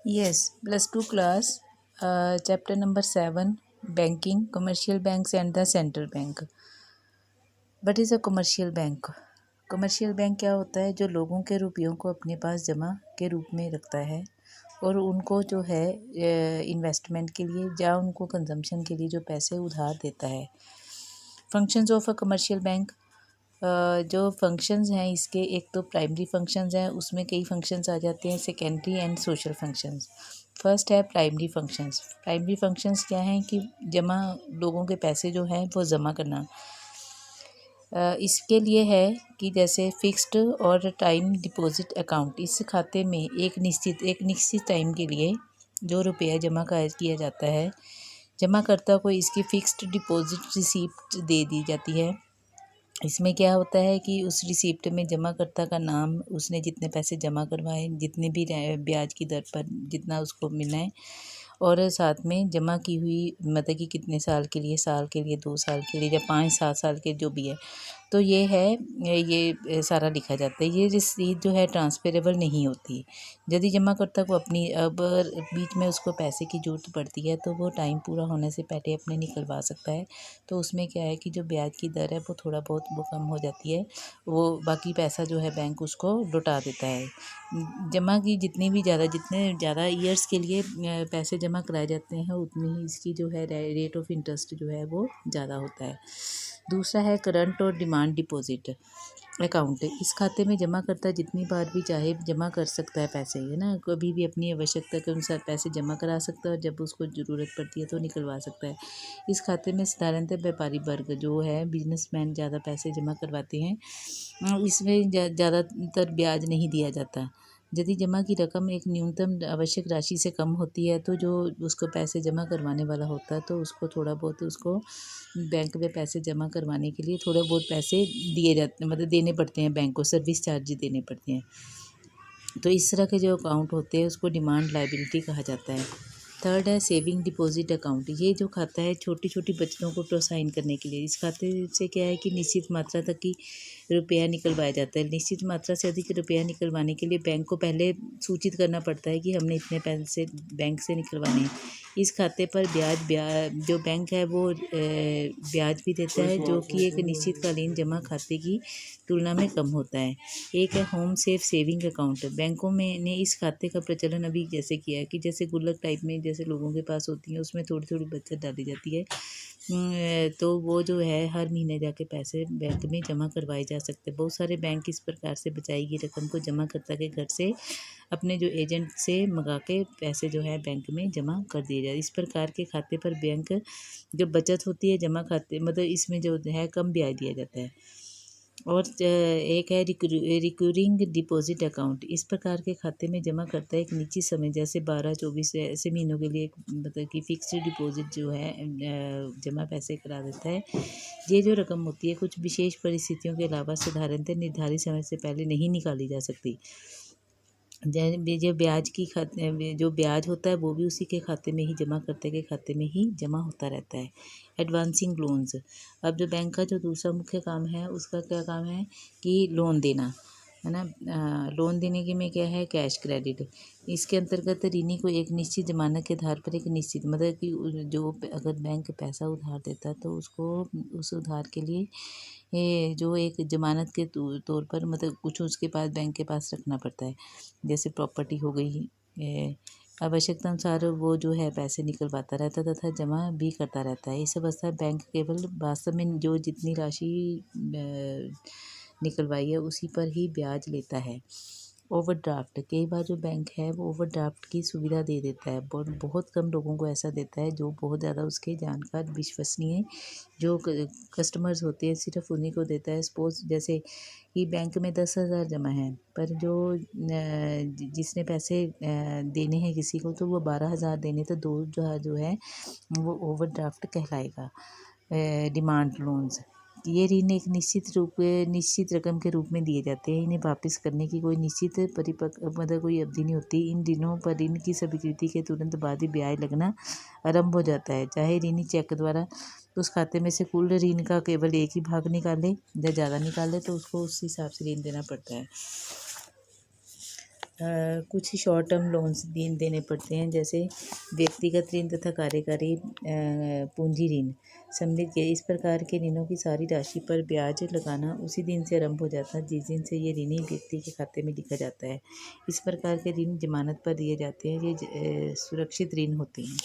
Yes, +2 class, chapter number 7, banking, commercial banks and the central bank. What is a commercial bank? Commercial bank क्या होता है? जो लोगों के रुपयों को अपने पास जमा के रूप में रखता है और उनको जो है इन्वेस्टमेंट के लिए या उनको कंजम्पशन के लिए जो पैसे उधार देता है। Functions of a commercial bank, जो फंक्शंस हैं इसके, एक तो प्राइमरी फंक्शंस हैं, उसमें कई फंक्शंस आ जाते हैं, secondary and social functions. First है प्राइमरी फंक्शंस। प्राइमरी फंक्शंस क्या हैं कि जमा लोगों के पैसे जो हैं वो जमा करना। इसके लिए है कि जैसे फिक्स्ड और टाइम डिपॉजिट अकाउंट, इस खाते में एक निश्चित टाइम के लिए जो रुपया जमा किया जाता है, जमाकर्ता को इसकी फिक्स्ड डिपॉजिट रिसिप्ट दे दी जाती है। इसमें क्या होता है कि उस रिसिप्ट में जमाकर्ता का नाम, उसने जितने पैसे जमा करवाए, जितने भी ब्याज की दर पर जितना उसको मिलना है, और साथ में जमा की हुई मतलब कि कितने साल के लिए, 2 साल के लिए या 5-7 साल के जो भी है, तो ये है, ये सारा लिखा जाता है। ये रसीद जो है ट्रांसफरेबल नहीं होती। यदि जमाकर्ता को अपनी अब बीच में उसको पैसे की ज़रूरत पड़ती है तो वो टाइम पूरा होने से पहले अपने निकलवा सकता है। तो उसमें क्या है कि जो ब्याज की दर है वो थोड़ा बहुत वो कम हो जाती है, वो बाकी पैसा जो है बैंक उसको लौटा देता है। जमा की जितने ज़्यादा ईयर्स के लिए पैसे जमा कराए जाते हैं, उतनी ही इसकी जो है रेट ऑफ इंटरेस्ट जो है वो ज़्यादा होता है। दूसरा है करंट और डिमांड डिपॉजिट अकाउंट। इस खाते में जमाकर्ता जितनी बार भी चाहे जमा कर सकता है पैसे, है ना, कभी भी अपनी आवश्यकता के अनुसार पैसे जमा करा सकता है और जब उसको ज़रूरत पड़ती है तो निकलवा सकता है। इस खाते में साधारणतः व्यापारी वर्ग जो है, बिजनेसमैन ज़्यादा पैसे जमा करवाते हैं। इसमें ज़्यादातर ब्याज नहीं दिया जाता। यदि जमा की रकम एक न्यूनतम आवश्यक राशि से कम होती है तो जो उसको पैसे जमा करवाने वाला होता है तो उसको थोड़ा बहुत उसको बैंक में पैसे जमा करवाने के लिए थोड़े बहुत पैसे दिए जाते, मतलब देने पड़ते हैं बैंक को, सर्विस चार्ज देने पड़ते हैं। तो इस तरह के जो अकाउंट होते हैं उसको डिमांड लायबिलिटी कहा जाता है। थर्ड है सेविंग डिपॉजिट अकाउंट। ये जो खाता है छोटी छोटी बचतों को प्रोत्साहित करने के लिए। इस खाते से क्या है कि निश्चित मात्रा तक की रुपया निकलवाया जाता है। निश्चित मात्रा से अधिक रुपया निकलवाने के लिए बैंक को पहले सूचित करना पड़ता है कि हमने इतने पैसे बैंक से निकलवाने हैं। इस खाते पर ब्याज जो बैंक है वो ब्याज भी देता है, जो कि एक निश्चितकालीन जमा खाते की तुलना में कम होता है। एक है होम सेफ सेविंग अकाउंट। बैंकों में ने इस खाते का प्रचलन अभी जैसे किया है कि जैसे गुल्लक टाइप में जैसे लोगों के पास होती है, उसमें थोड़ी थोड़ी बचत डाली जाती है, तो वो जो है हर महीने जाके पैसे बैंक में जमा करवाए जा सकते हैं। बहुत सारे बैंक इस प्रकार से बचाई गई रकम को जमाकर्ता के घर से अपने जो एजेंट से मंगा के पैसे जो है बैंक में जमा कर दिए जाए। इस प्रकार के खाते पर बैंक जो बचत होती है, जमा खाते मतलब इसमें जो है कम ब्याज दिया जाता है। और एक है रिकरिंग डिपॉजिट अकाउंट। इस प्रकार के खाते में जमा करता है एक निश्चित समय, जैसे 12-24 ऐसे महीनों के लिए मतलब कि फिक्स्ड डिपॉजिट जो है जमा पैसे करा देता है। ये जो रकम होती है कुछ विशेष परिस्थितियों के अलावा साधारणतः निर्धारित समय से पहले नहीं निकाली जा सकती। जो जो ब्याज होता है वो भी उसी के खाते में ही, जमा करते के खाते में ही जमा होता रहता है। Advancing loans. अब जो बैंक का जो दूसरा मुख्य काम है उसका क्या काम है कि लोन देना, है ना। लोन देने के में क्या है, कैश क्रेडिट। इसके अंतर्गत ऋणी को एक निश्चित जमानत के आधार पर एक निश्चित मतलब कि जो अगर बैंक पैसा उधार देता है तो उसको उस उधार के लिए ये जो एक ज़मानत के तौर पर मतलब कुछ उसके पास बैंक के पास रखना पड़ता है, जैसे प्रॉपर्टी हो गई। आवश्यकता अनुसार वो जो है पैसे निकलवाता रहता है तथा जमा भी करता रहता है। इस अवस्था बैंक केवल वास्तव में जो जितनी राशि निकलवाई है उसी पर ही ब्याज लेता है। ओवरड्राफ्ट। कई बार जो बैंक है वो ओवरड्राफ्ट की सुविधा दे देता है, बहुत कम लोगों को ऐसा देता है जो बहुत ज़्यादा उसके जानकार विश्वसनीय जो कस्टमर्स होते हैं सिर्फ उन्हीं को देता है। सपोज जैसे कि बैंक में 10,000 जमा है पर जो जिसने पैसे देने हैं किसी को तो वो 12,000 देने, तो 2,000 जो है वो ओवरड्राफ्ट कहलाएगा। Demand loans. ये ऋण एक निश्चित रकम के रूप में दिए जाते हैं। इन्हें वापस करने की कोई निश्चित मतलब कोई अवधि नहीं होती। इन ऋणों पर ऋण की स्वीकृति के तुरंत बाद ही ब्याज लगना आरंभ हो जाता है। चाहे ऋणी चेक द्वारा उस खाते में से कुल ऋण का केवल एक ही भाग निकाले या ज़्यादा निकाले तो उसको उस हिसाब से ऋण देना पड़ता है। कुछ शॉर्ट टर्म लोन्स देने पड़ते हैं, जैसे व्यक्तिगत ऋण तथा कार्यकारी पूंजी ऋण सम्मिलित किया। इस प्रकार के ऋणों की सारी राशि पर ब्याज लगाना उसी दिन से आरंभ हो जाता है जिस दिन से ये ऋणी व्यक्ति के खाते में लिखा जाता है। इस प्रकार के ऋण जमानत पर दिए जाते हैं, ये सुरक्षित ऋण होते हैं।